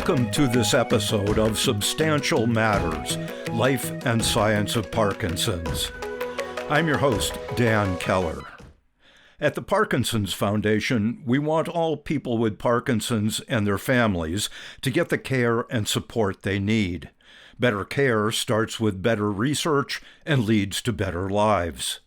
Welcome to this episode of Substantial Matters, Life and Science of Parkinson's. I'm your host, Dan Keller. At the Parkinson's Foundation, we want all people with Parkinson's and their families to get the care and support they need. Better care starts with better research and leads to better lives.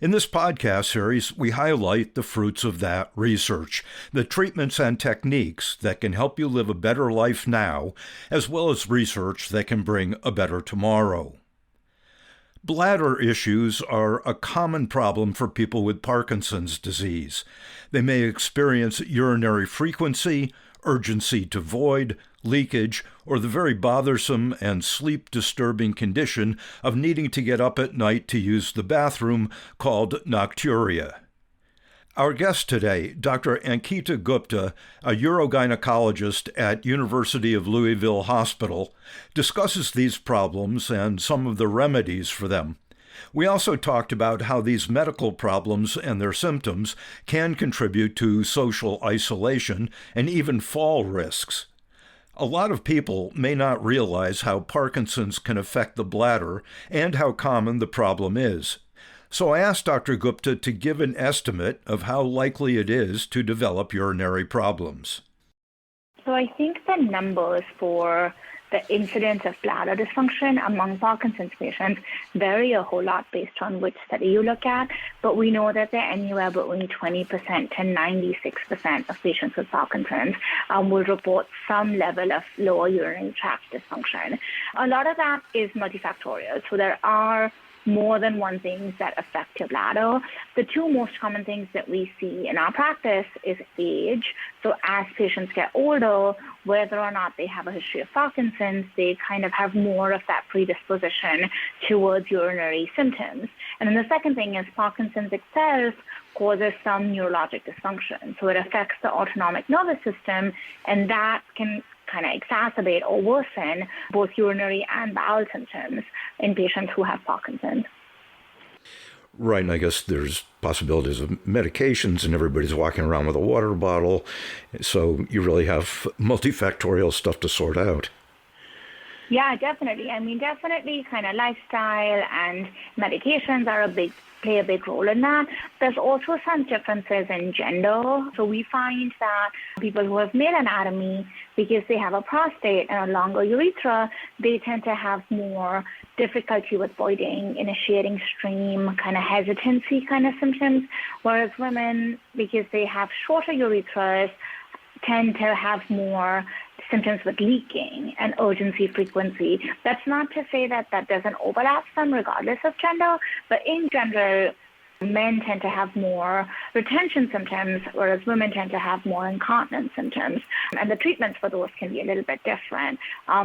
In this podcast series, we highlight the fruits of that research, the treatments and techniques that can help you live a better life now, as well as research that can bring a better tomorrow. Bladder issues are a common problem for people with Parkinson's disease. They may experience urinary frequency, urgency to void, leakage, or the very bothersome and sleep-disturbing condition of needing to get up at night to use the bathroom called nocturia. Our guest today, Dr. Ankita Gupta, a urogynecologist at University of Louisville Hospital, discusses these problems and some of the remedies for them. We also talked about how these medical problems and their symptoms can contribute to social isolation and even fall risks. A lot of people may not realize how Parkinson's can affect the bladder and how common the problem is. So I asked Dr. Gupta to give an estimate of how likely it is to develop urinary problems. So I think the numbers for the incidence of bladder dysfunction among Parkinson's patients vary a whole lot based on which study you look at, but we know that they're anywhere between 20% to 96% of patients with Parkinson's will report some level of lower urinary tract dysfunction. A lot of that is multifactorial, so there are more than one things that affect your bladder. The two most common things that we see in our practice is age. So as patients get older, whether or not they have a history of Parkinson's, they kind of have more of that predisposition towards urinary symptoms. And then the second thing is Parkinson's itself causes some neurologic dysfunction. So it affects the autonomic nervous system, and that can kind of exacerbate or worsen both urinary and bowel symptoms in patients who have Parkinson's. Right, and I guess there's possibilities of medications, and everybody's walking around with a water bottle, so you really have multifactorial stuff to sort out. Yeah, definitely. I mean, definitely kind of lifestyle and medications play a big role in that. There's also some differences in gender. So we find that people who have male anatomy, because they have a prostate and a longer urethra, they tend to have more difficulty with voiding, initiating stream, kind of hesitancy kind of symptoms, whereas women, because they have shorter urethras, tend to have more symptoms with leaking and urgency frequency. That's not to say that that doesn't overlap some regardless of gender, but in general, men tend to have more retention symptoms, whereas women tend to have more incontinence symptoms. And the treatments for those can be a little bit different.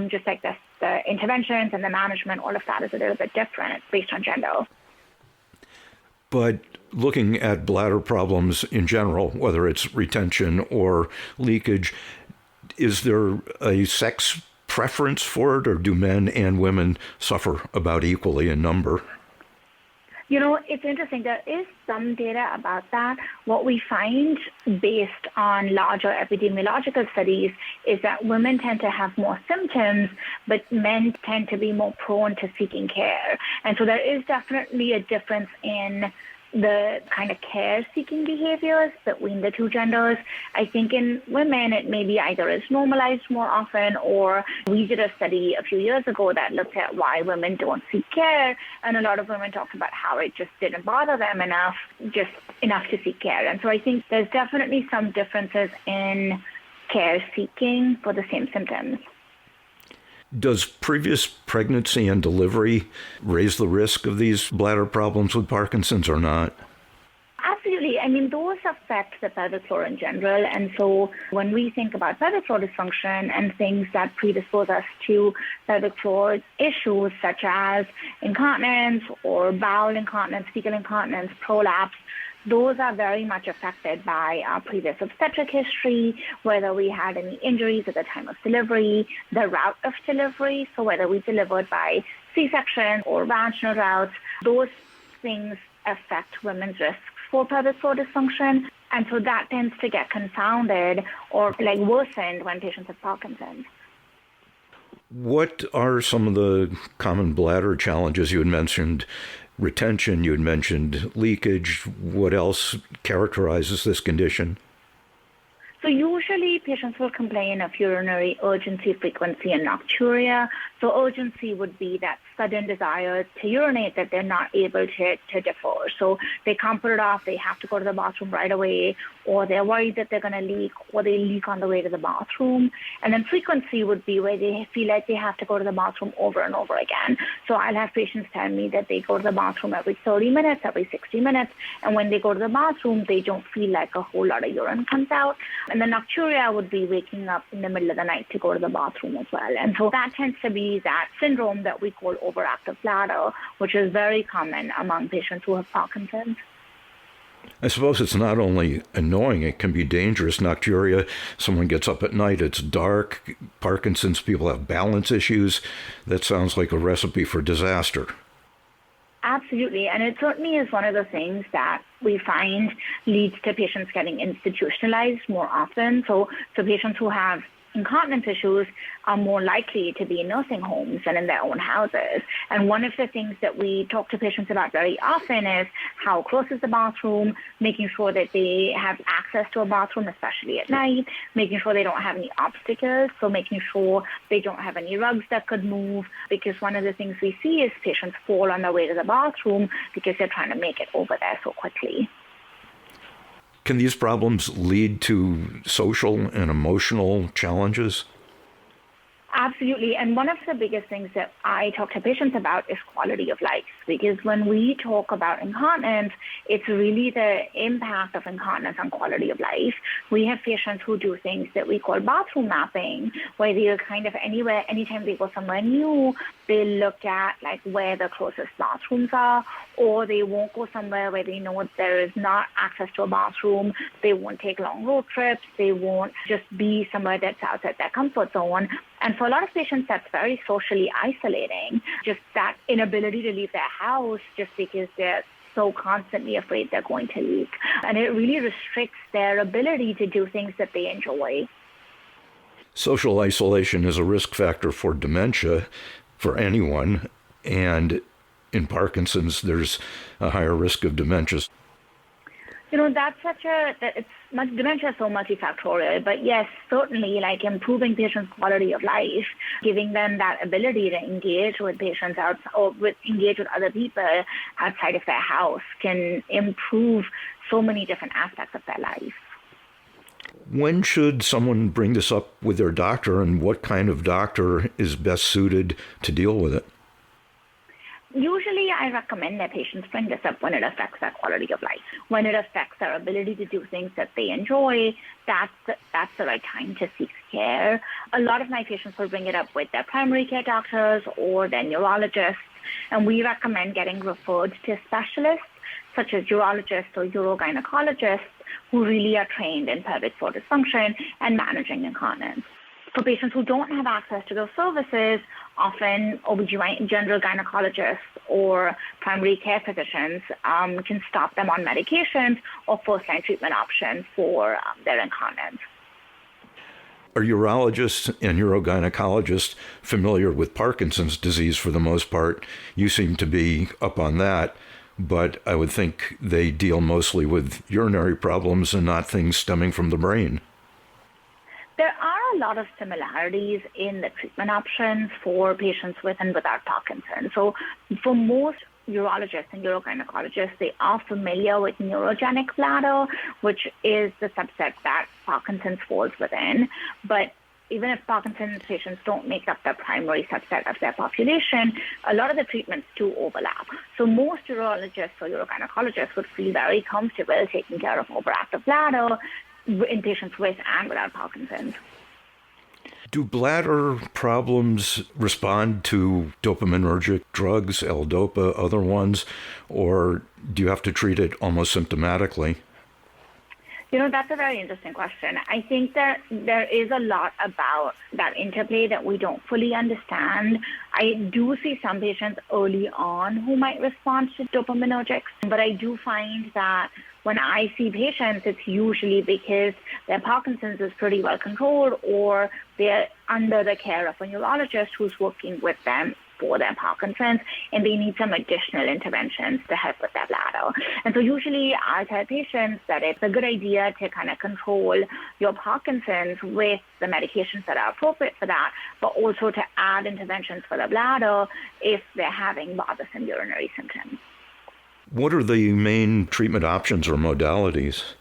Just like the interventions and the management, all of that is a little bit different based on gender. But looking at bladder problems in general, whether it's retention or leakage, is there a sex preference for it, or do men and women suffer about equally in number? You know, it's interesting. There is some data about that. What we find based on larger epidemiological studies is that women tend to have more symptoms, but men tend to be more prone to seeking care. And so there is definitely a difference in the kind of care-seeking behaviors between the two genders. I think in women, it maybe either is normalized more often, or we did a study a few years ago that looked at why women don't seek care, and a lot of women talked about how it just didn't bother them enough to seek care. And so I think there's definitely some differences in care-seeking for the same symptoms. Does previous pregnancy and delivery raise the risk of these bladder problems with Parkinson's or not? Absolutely. I mean, those affect the pelvic floor in general. And so when we think about pelvic floor dysfunction and things that predispose us to pelvic floor issues such as incontinence or bowel incontinence, fecal incontinence, prolapse, those are very much affected by our previous obstetric history, whether we had any injuries at the time of delivery, the route of delivery, so whether we delivered by C-section or vaginal routes, those things affect women's risks for pelvic floor dysfunction. And so that tends to get confounded or worsened when patients have Parkinson's. What are some of the common bladder challenges? You had mentioned retention, you had mentioned leakage. What else characterizes this condition? So usually patients will complain of urinary urgency, frequency, and nocturia. So urgency would be that sudden desire to urinate that they're not able to defer. So they can't put it off, they have to go to the bathroom right away, or they're worried that they're going to leak, or they leak on the way to the bathroom. And then frequency would be where they feel like they have to go to the bathroom over and over again. So I'll have patients tell me that they go to the bathroom every 30 minutes, every 60 minutes, and when they go to the bathroom, they don't feel like a whole lot of urine comes out. And the nocturia would be waking up in the middle of the night to go to the bathroom as well. And so that tends to be that syndrome that we call overactive bladder, which is very common among patients who have Parkinson's. I suppose it's not only annoying, it can be dangerous. Nocturia, someone gets up at night, it's dark. Parkinson's, people have balance issues. That sounds like a recipe for disaster. Absolutely. And it certainly is one of the things that we find leads to patients getting institutionalized more often. So patients who have incontinence issues are more likely to be in nursing homes than in their own houses. And one of the things that we talk to patients about very often is how close is the bathroom, making sure that they have access to a bathroom, especially at night, making sure they don't have any obstacles, so making sure they don't have any rugs that could move, because one of the things we see is patients fall on their way to the bathroom because they're trying to make it over there so quickly. Can these problems lead to social and emotional challenges? Absolutely. And one of the biggest things that I talk to patients about is quality of life, because when we talk about incontinence, it's really the impact of incontinence on quality of life. We have patients who do things that we call bathroom mapping, where they're kind of anywhere, anytime they go somewhere new, they look at like where the closest bathrooms are, or they won't go somewhere where they know there is not access to a bathroom. They won't take long road trips. They won't just be somewhere that's outside their comfort zone. And for a lot of patients, that's very socially isolating, just that inability to leave their house just because they're so constantly afraid they're going to leak. And it really restricts their ability to do things that they enjoy. Social isolation is a risk factor for dementia for anyone, and in Parkinson's, there's a higher risk of dementia. You know, dementia is so multifactorial, but yes, certainly like improving patients' quality of life, giving them that ability to engage with patients engage with other people outside of their house can improve so many different aspects of their life. When should someone bring this up with their doctor, and what kind of doctor is best suited to deal with it? Usually, I recommend that patients bring this up when it affects their quality of life. When it affects their ability to do things that they enjoy, that's the right time to seek care. A lot of my patients will bring it up with their primary care doctors or their neurologists, and we recommend getting referred to specialists such as urologists or urogynecologists who really are trained in pelvic floor dysfunction and managing incontinence. For patients who don't have access to those services, often general gynecologists or primary care physicians can stop them on medications or first-line treatment options for their incontinence. Are urologists and urogynecologists familiar with Parkinson's disease for the most part? You seem to be up on that, but I would think they deal mostly with urinary problems and not things stemming from the brain. There are a lot of similarities in the treatment options for patients with and without Parkinson's. So for most urologists and urogynecologists, they are familiar with neurogenic bladder, which is the subset that Parkinson's falls within. But even if Parkinson's patients don't make up the primary subset of their population, a lot of the treatments do overlap. So most urologists or urogynecologists would feel very comfortable taking care of overactive bladder in patients with and without Parkinson's. Do bladder problems respond to dopaminergic drugs, L-Dopa, other ones, or do you have to treat it almost symptomatically? That's a very interesting question. I think that there is a lot about that interplay that we don't fully understand. I do see some patients early on who might respond to dopaminergics, but I do find that when I see patients, it's usually because their Parkinson's is pretty well controlled or they're under the care of a neurologist who's working with them for their Parkinson's, and they need some additional interventions to help with their bladder. And so usually I tell patients that it's a good idea to kind of control your Parkinson's with the medications that are appropriate for that, but also to add interventions for the bladder if they're having bothersome urinary symptoms. What are the main treatment options or modalities?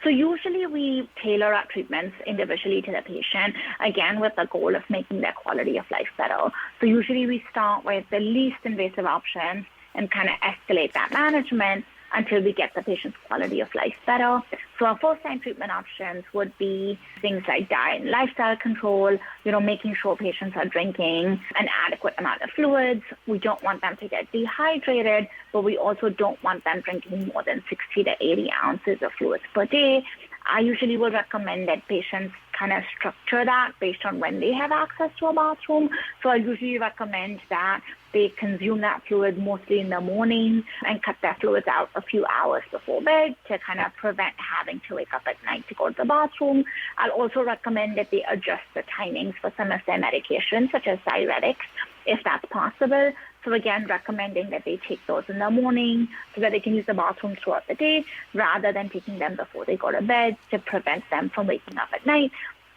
So usually we tailor our treatments individually to the patient, again, with the goal of making their quality of life better. So usually we start with the least invasive options and kind of escalate that management until we get the patient's quality of life better. So our first-line treatment options would be things like diet and lifestyle control, making sure patients are drinking an adequate amount of fluids. We don't want them to get dehydrated, but we also don't want them drinking more than 60 to 80 ounces of fluids per day. I usually would recommend that patients kind of structure that based on when they have access to a bathroom. So I usually recommend that they consume that fluid mostly in the morning and cut their fluids out a few hours before bed to kind of prevent having to wake up at night to go to the bathroom. I'll also recommend that they adjust the timings for some of their medications, such as diuretics, if that's possible. So again, recommending that they take those in the morning so that they can use the bathroom throughout the day rather than taking them before they go to bed to prevent them from waking up at night.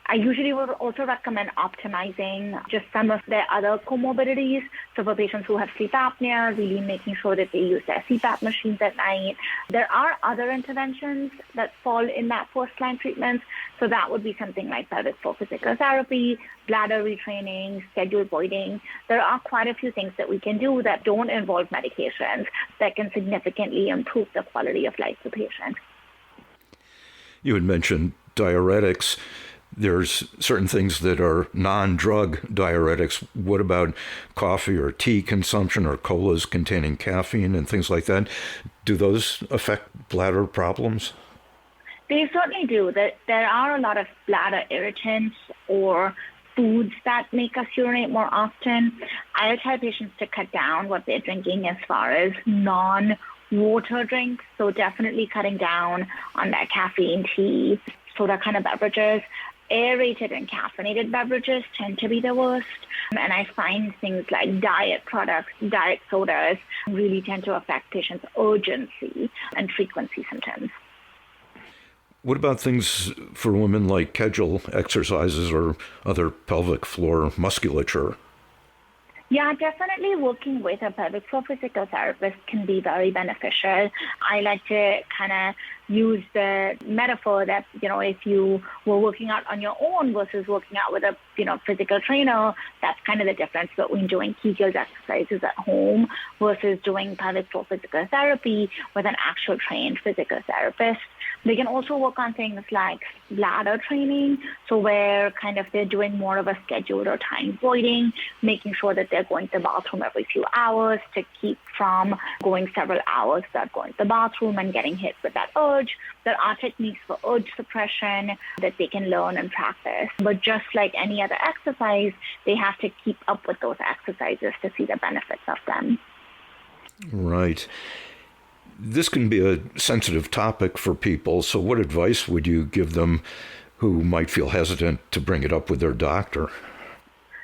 I usually would also recommend optimizing just some of their other comorbidities. So for patients who have sleep apnea, really making sure that they use their CPAP machines at night. There are other interventions that fall in that first-line treatment. So that would be something like pelvic floor physical therapy, bladder retraining, scheduled voiding. There are quite a few things that we can do that don't involve medications that can significantly improve the quality of life for patients. You had mentioned diuretics. There's certain things that are non-drug diuretics. What about coffee or tea consumption or colas containing caffeine and things like that? Do those affect bladder problems? They certainly do. There are a lot of bladder irritants or foods that make us urinate more often. I tell patients to cut down what they're drinking as far as non-water drinks. So definitely cutting down on that caffeine, tea, soda kind of beverages. Aerated and caffeinated beverages tend to be the worst. And I find things like diet products, diet sodas really tend to affect patients' urgency and frequency symptoms. What about things for women like Kegel exercises or other pelvic floor musculature? Yeah, definitely working with a pelvic floor physical therapist can be very beneficial. I like to kind of use the metaphor that, if you were working out on your own versus working out with a, physical trainer, that's kind of the difference between doing Kegel exercises at home versus doing pelvic floor physical therapy with an actual trained physical therapist. They can also work on things like bladder training, so where kind of they're doing more of a scheduled or time voiding, making sure that they're going to the bathroom every few hours to keep from going several hours without going to the bathroom and getting hit with that urge. There are techniques for urge suppression that they can learn and practice. But just like any other exercise, they have to keep up with those exercises to see the benefits of them. Right. This can be a sensitive topic for people, so what advice would you give them who might feel hesitant to bring it up with their doctor?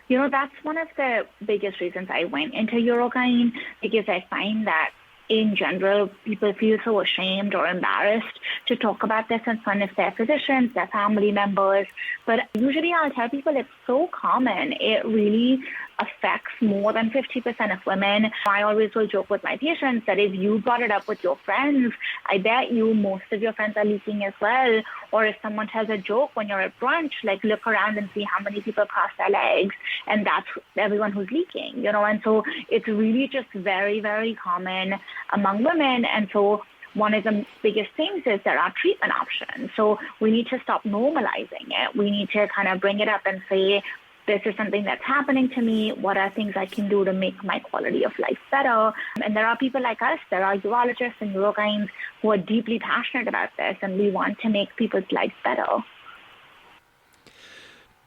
That's one of the biggest reasons I went into urogyne, because I find that in general, people feel so ashamed or embarrassed to talk about this in front of their physicians, their family members. But usually I'll tell people it's so common. It really affects more than 50% of women. I always will joke with my patients that if you brought it up with your friends, I bet you most of your friends are leaking as well. Or if someone tells a joke when you're at brunch, like look around and see how many people cross their legs, and that's everyone who's leaking, And so it's really just very, very common among women. And so one of the biggest things is there are treatment options. So we need to stop normalizing it. We need to kind of bring it up and say, this is something that's happening to me. What are things I can do to make my quality of life better? And there are people like us, there are urologists and urogynes who are deeply passionate about this, and we want to make people's lives better.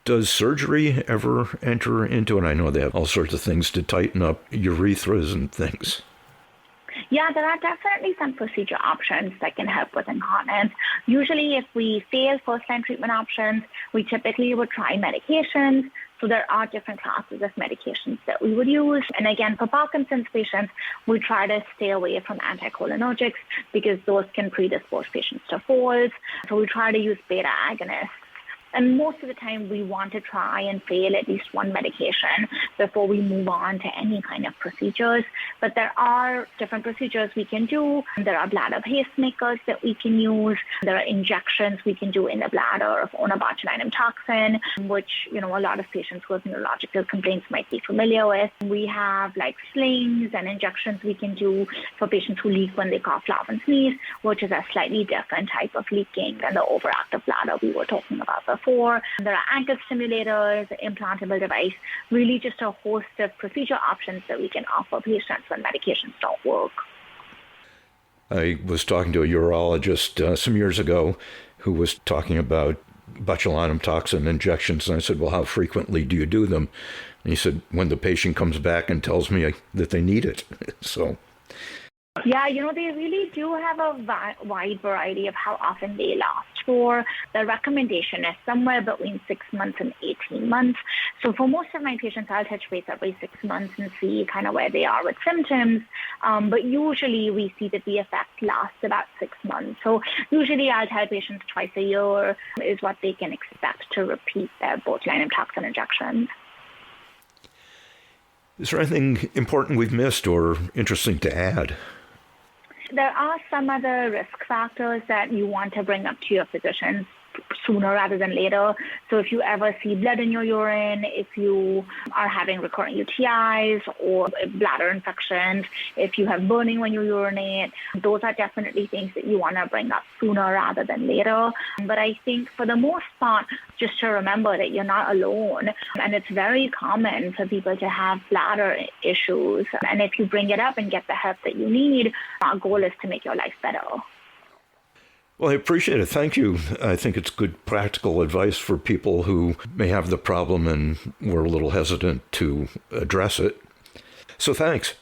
Does surgery ever enter into it? I know they have all sorts of things to tighten up urethras and things. Yeah, there are definitely some procedure options that can help with incontinence. Usually, if we fail first-line treatment options, we typically would try medications. So there are different classes of medications that we would use. And again, for Parkinson's patients, we try to stay away from anticholinergics because those can predispose patients to falls. So we try to use beta agonists. And most of the time, we want to try and fail at least one medication before we move on to any kind of procedures. But there are different procedures we can do. There are bladder pacemakers that we can use. There are injections we can do in the bladder of onabotulinum toxin, which, a lot of patients with neurological complaints might be familiar with. We have like slings and injections we can do for patients who leak when they cough, laugh, and sneeze, which is a slightly different type of leaking than the overactive bladder we were talking about before. There are ankle stimulators, implantable device, really just a host of procedure options that we can offer patients when medications don't work. I was talking to a urologist some years ago who was talking about botulinum toxin injections, and I said, well, how frequently do you do them? And he said, when the patient comes back and tells me that they need it. So. Yeah, they really do have a wide variety of how often they last for. The recommendation is somewhere between 6 months and 18 months. So for most of my patients, I'll touch base every 6 months and see kind of where they are with symptoms. But usually we see that the effect lasts about 6 months. So usually I'll tell patients twice a year is what they can expect to repeat their botulinum toxin injections. Is there anything important we've missed or interesting to add? There are some other risk factors that you want to bring up to your physicians sooner rather than later. So if you ever see blood in your urine, if you are having recurrent UTIs or bladder infections, if you have burning when you urinate, those are definitely things that you want to bring up sooner rather than later. But I think for the most part, just to remember that you're not alone. And it's very common for people to have bladder issues. And if you bring it up and get the help that you need, our goal is to make your life better. Well, I appreciate it. Thank you. I think it's good practical advice for people who may have the problem and were a little hesitant to address it. So thanks.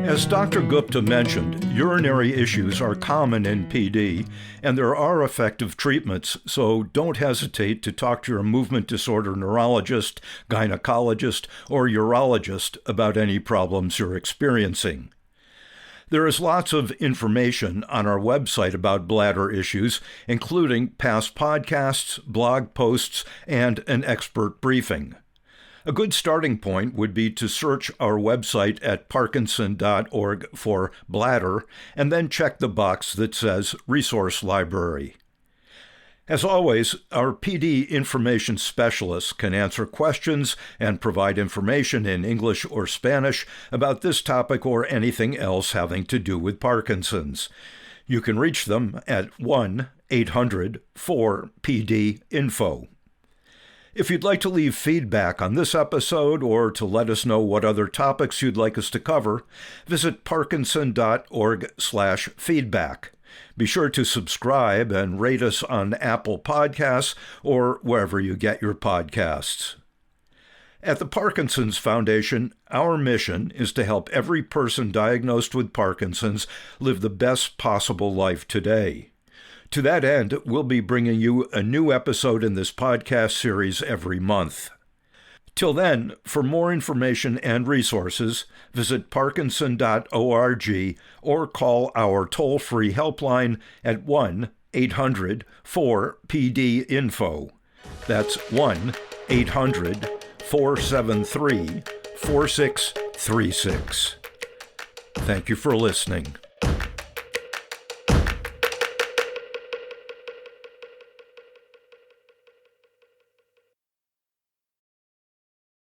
As Dr. Gupta mentioned, urinary issues are common in PD, and there are effective treatments, so don't hesitate to talk to your movement disorder neurologist, gynecologist, or urologist about any problems you're experiencing. There is lots of information on our website about bladder issues, including past podcasts, blog posts, and an expert briefing. A good starting point would be to search our website at parkinson.org for bladder and then check the box that says Resource Library. As always, our PD information specialists can answer questions and provide information in English or Spanish about this topic or anything else having to do with Parkinson's. You can reach them at 1-800-4PD-INFO. If you'd like to leave feedback on this episode or to let us know what other topics you'd like us to cover, visit parkinson.org/feedback. Be sure to subscribe and rate us on Apple Podcasts or wherever you get your podcasts. At the Parkinson's Foundation, our mission is to help every person diagnosed with Parkinson's live the best possible life today. To that end, we'll be bringing you a new episode in this podcast series every month. Till then, for more information and resources, visit parkinson.org or call our toll-free helpline at 1-800-4PD-INFO. That's 1-800-473-4636. Thank you for listening.